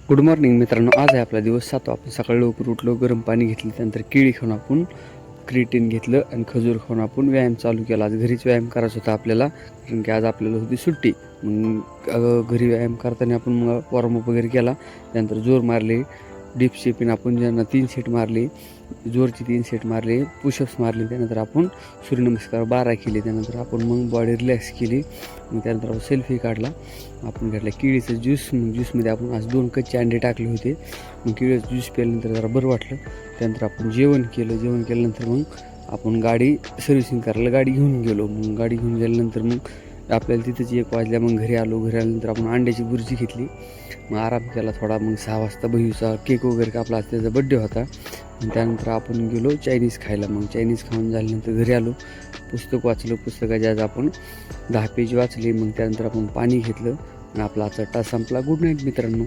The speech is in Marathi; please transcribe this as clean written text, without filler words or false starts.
गुड मॉर्निंग मित्रांनो, आज आहे आपला दिवस 7. आपण सकाळी लवकर उठलो, गरम पाणी घेतलं, त्यानंतर केळी खाऊन आपण क्रिएटिन घेतलं आणि खजूर खाऊन आपण व्यायाम चालू केला. आज घरीच व्यायाम करायचा होता आपल्याला, कारण की आज आपल्याला होती सुट्टी. मग घरी व्यायाम करताना आपण मग वॉर्मअप वगैरे केला, त्यानंतर जोर मारले, डीप शेपिंग आपण ज्यांना 3 सेट मारले, जोरची 3 सेट मारले, पुशअप्स मारले, त्यानंतर आपण सूर्यनमस्कार 12 केले, त्यानंतर आपण मग बॉडी रिलॅक्स केली. मग त्यानंतर आपण सेल्फी काढला. आपण घेतला केळीचं ज्यूस. मग ज्यूसमध्ये आपण आज 2 कच्चे अंडे टाकले होते. मग केळीचं ज्यूस प्यायल्यानंतर जरा बरं वाटलं. त्यानंतर आपण जेवण केल्यानंतर मग आपण गाडी सर्व्हिसिंग करायला गाडी घेऊन गेलो. मग गाडी घेऊन गेल्यानंतर मग आपल्याला तिथंच 1 वाजल्या. मग घरी आल्यानंतर आपण अंड्याची बुर्जी घेतली. मग आराम केला थोडा. मग 6 वाजता बहियूचा केक वगैरे कापला, त्याचा बड्डे होता. मग त्यानंतर आपण गेलो चायनीज खायला. मग चायनीज खाऊन झाल्यानंतर घरी आलो, पुस्तक वाचलं. पुस्तकाचे आज आपण 10 पेज वाचले. मग त्यानंतर आपण पाणी घेतलं आणि आपला आजचा तास संपला. गुड नाईट मित्रांनो.